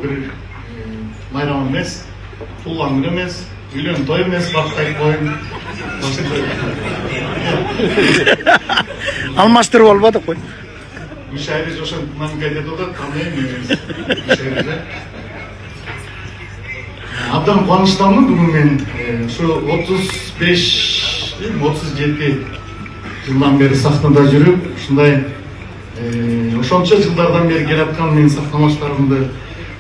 bir bayram emес, туган күн эмес, үйлөн той эмес, бактайт коюн. Алмаштырып албадык кой. Үч айры жошон мамка деп атат, кандай эмес. Абдан кубанычтамын бүгүн мен ушу 35-37 жылдан бери сахнада жүрүп, ушундай ошончо жылдардан бери келаткан менин сахнамаштарымды,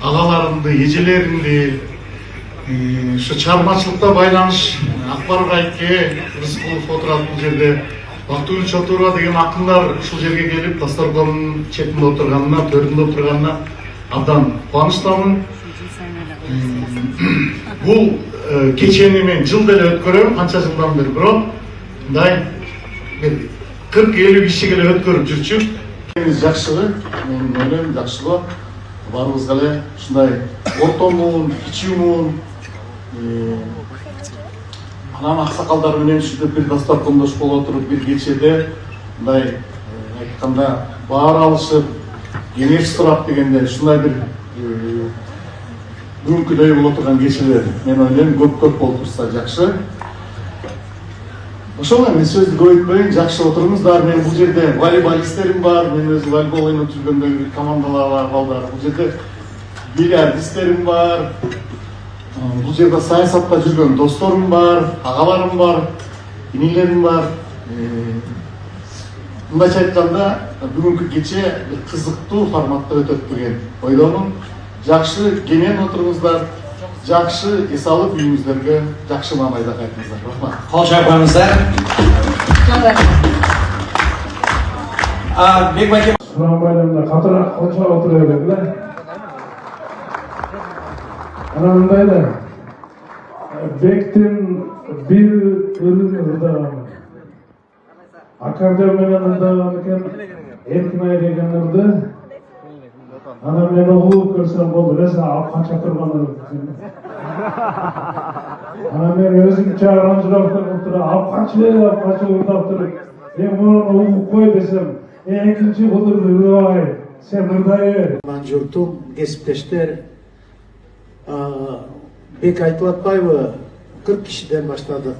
агаларымды, эжелеримди ушу чыгармачылыкта байланыш Акбар Байке, Рыскулов отурат бул жерде, Бактыгүл Чотурова деген акындар ушул жерге келип, дасторконун четинде отурганына, төрүндө отурганына абдан кубанычтамын. Бул кечени мен жыл деле өткөрөм, канча жылдан бери, бирок мындай 40-50 киши келе өткөрүп жүрчү. Жакшыбы, мен ойлойм жакшыбы. Баарыбызга эле ушундай ортомун, кичүүмүн, анан аксакалдар менен ушинтип бир дасторкондош боло туруп бир кечеде мындай айтканда баар алышып, кеңеш сурап дегенде ушундай бир бүгүнкүдөй боло турган кечелер мен ойлойм көп болуп турса жакшы. Ошол эми сөздү көп айтпайын, жакшы отурумуздар. Мен бул жерде волейболисттерим бар, мен өзү волейбол ойноп жүргөндөгү командалар бар балдар. Бул жерде бильярдисттерим бар. Бул жерде саясатта жүргөн досторум бар, агаларым бар, инилерим бар. Мындайча айтканда, бүгүнкү кече кызыктуу форматта өтөт деген ойлонум. Жакшы кенен отуруңуздар, жакшы эс алып үйүңүздөргө жакшы маанайда кайтыңыздар. Рахмат. Кол чапканыңыздар. Бек байке. Суран байрамда катыраак конча отура элек эле. Анан мындай да Бектин бир ырын ырдаган. Аккордеон менен ырдаган экен, Эркинай деген ырды. Анан мен угулуп көрсөм болду, эле алып канча турган ырды. Анан мен өзүмчө аранжировка кылып туруп, алып канча ырдап туруп, мен муну угуп кой десем, экинчи бул ырды ырдабай, сен ырдай бер. Журтум, кесиптештер, Бек айтып атпайбы, 40 кишиден баштадык.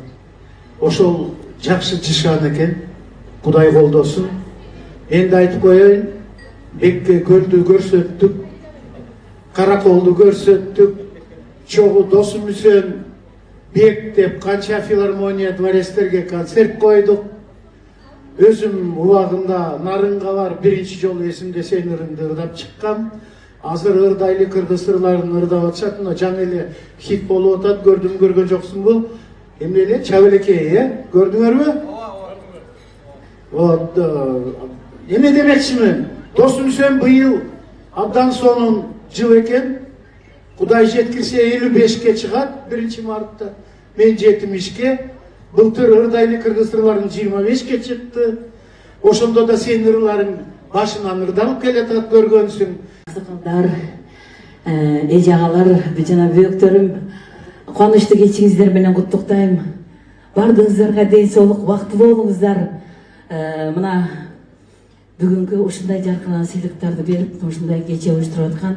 Ошол жакшы жышан экен, Кудай колдосун. Мен да айтып коеюн, Бекке көлдү көрсөттүк, Караколду көрсөттүк, чогуу досум Үсөн, Бек деп канча филармония дворецтерге концерт койдук. Өзүм убагында Нарынга бар биринчи жолу эсимде сен ырыңды ырдап чыккам. Азыр ырдайлы кыргыз ырларын ырдап атышат, мына жаңы эле хит болуп атат. Көргөн жоксуңбу? Эмне эле Чабылекей, көрдүңөрбү? Вот, эме демекчимин? Досум Үсөн быйыл абдан сонун жыл экен. Кудай жеткирсе 55-ке чыгат 1-мартта. Мен 70-ке. Былтыр ырдайлы кыргыз ырларын 25-ке чыкты. Ошондо да сен ырларың башынан ырдалып келатат, көргөнсүң. Аксакалдар, эже агалар, жана бөөктөрүм, кубанычтуу кечиңиздер менен куттуктайм. Бардыгыңыздарга ден соолук, бактылуу болуңуздар. Мына бүгүнкү ушундай жаркыраган сыйлыктарды берип, ушундай кече уюштуруп аткан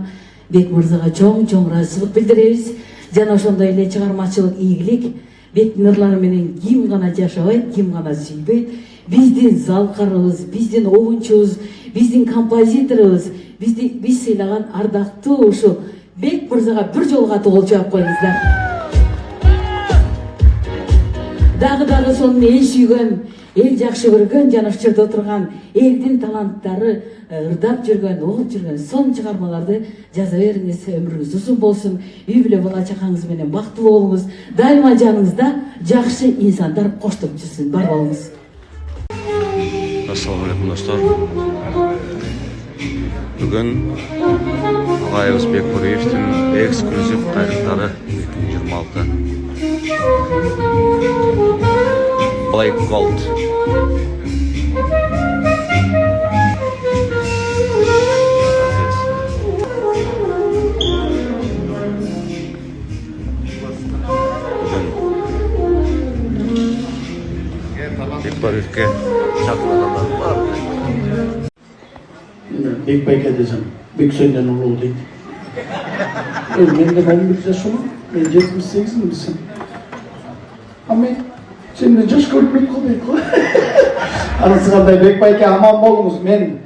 Бек мырзага чоң ыраазычылык билдиребиз. Жана ошондой эле чыгармачылык ийгилик. Бектин ырлары менен ким гана жашабайт, ким гана сүйбөйт. Биздин залкарыбыз, биздин оюнчубуз, биздин композиторубуз, биз сыйлаган ардактуу ушу Бек мырзага бир жолу катуу кол чаап коюңуздар. Дагы сонун эл сүйгөн, эл жакшы көргөн, жана ушул жерде отурган элдин таланттары ырдап жүргөн, угуп жүргөн сонун чыгармаларды жаза бериңиз. Өмүрүңүз узун болсун. Үй бүлө бала чакаңыз менен бактылуу болуңуз. Дайыма жаныңызда жакшы инсандар коштоп жүрсүн. Бар болуңуз. Ассаламу алейкум достор. Бүгүн Агайыбыз Бекбуриевдин эксклюзив кайрыктары 2026. Black Gold. Бекбуриевке шақырғандар бар. Бек байке десем, Бек сөнден ұлы дейді. Men de ben bir yaşımım. Ben 78 misin? Ama sen de yaş görmek kolay. Anası qanday Bekbayke aman bolunuz. Men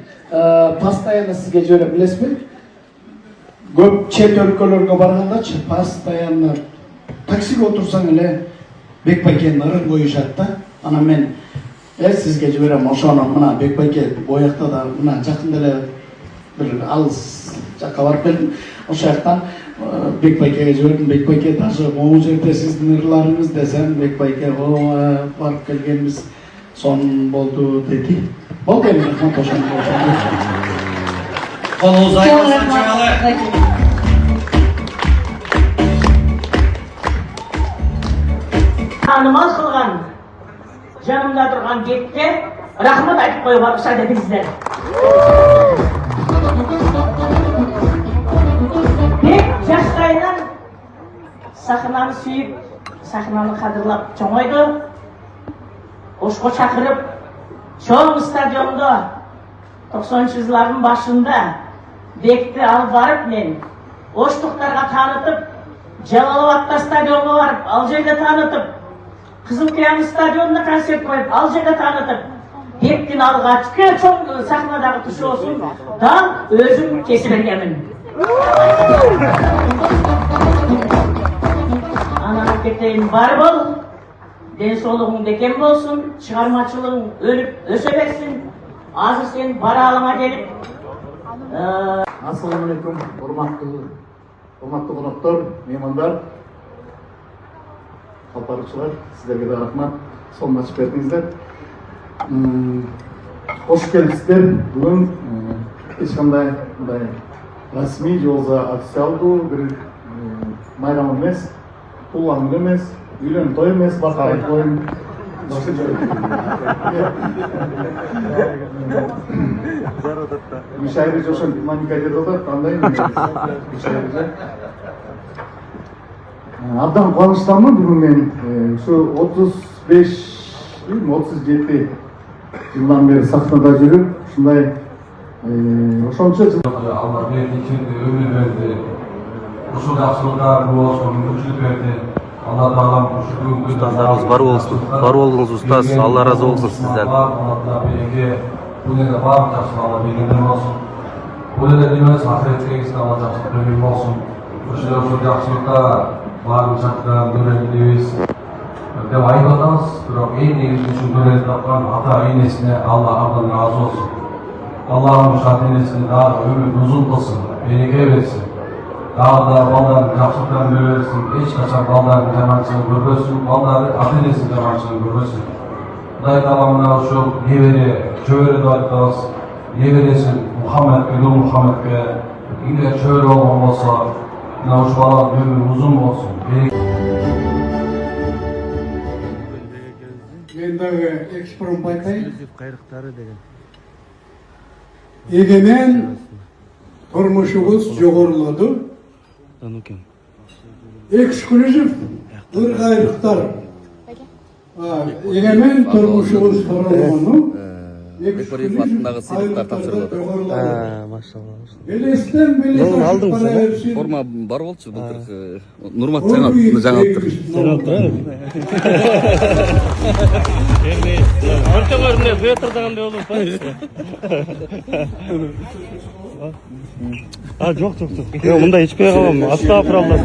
pastayana sizge jörem bilesizmi? Көп чет өлкөлөргө баргандачы постоянно таксиге отурсаң эле Бекбайкенин ырын коюшат да. Анан мен сизге жиберем ошону мына Бекбайке боякта да мына жакында эле бир алыс жакка барып келдим. Ошол жактан Бекбайкеге жибердим. Бекбайке даже могу жерде сиздин ырларыңыз десем Бекбайке барып келгенбиз сон болду деди. Болду эми рахмат ошону. Қолыңыз айналсын чыңалы. Танымал қылған жанымда тұрған бекке рахмат айтып қоюға рұқсат етіңіздер. Бек жастайынан сахнаны сүйіп, сахнаны қадырлап чоңойды. Ошқа шақырып, чоң стадионда 90 жылдардың башында Бекті алып барып мен Оштықтарға танытып, Жалалабадта стадионға барып, ал жерде танытып, Қызылқияны стадионына концерт қойып, ал жерде танытып, Бектің алғашқы чоң сахнадағы тұшы olsun да өзім кесіргемін. Ананы кетейін бар бол, денсаулығың бекем болсын, шығармашылығың өріп өсе берсін. Азыр сен бара алыңа келіп. Ассалаумағалейкум, урматтуу коноктор, меймандар, калпарыкчылар, сиздерге да рахмат. Сонун ачып бердиңиздер. Кош келипсиздер. Бүгүн эч кандай мындай расмий же болбосо официалдуу бир майрам эмес, туулган күн эмес, үйлөнүү той эмес, башка коюм. Мишайры жошон динамика деп атат, кандай мишайры. Абдан кубанычтамын бүгүн мен ушу 35-37 жылдан бери сахнада жүрүп, ушундай ошончо жыл Алла берди, өмүр берди. Ушул жакшылыктар болсун, мүмкүнчүлүк берди. Алла таалам ушул Ұстаздарыңыз бар болсын. Бар болыңыз ұстаз. Алла разы болсын сізден. Алла береке. Бұл жерде барлық жақсылық Алла бергендер болсын. Бұл жерде демес ахиретке келсін Алла жақсылық берген болсын. Ушул жақсылықта барлық жақтан көрелдейбиз деп айтып атабыз. Бирок эң негизги ушул көрелди тапкан ата энесине Алла абдан разы болсын. Аллахым ушул ата энесине дагы өмүрүн узун кылсын, береке берсин. Дагы да балдарын жакшылыктан берсин, эч качан балдарын жаманчылыгын көрбөсүн, балдары ата энесинин жаманчылыгын көрбөсүн. Кудай таала мына ушул небере, чөбөрө деп айтабыз. Небереси Мухаммедке, Нур Мухаммедке эгер чөбөрө болгон болсо, мына ушул баланын өмүрү узун болсун. Мен дагы экспромт айтайын. Егемен турмушубуз жогорулоду. Эксклюзив ыргайрыктар. Егемен турмушубуз жогорулону. Бекбариев атындагы сыйлыктар тапшырылды. Машалла. Белестен белес алдыңыз. Форма бар болчу былтыр. Нурмат жаңалыптыр. Ортогорунда бөтөрдөгөндөй болуп Жок. Жок, мындай ичпей калам. Астагфиралла.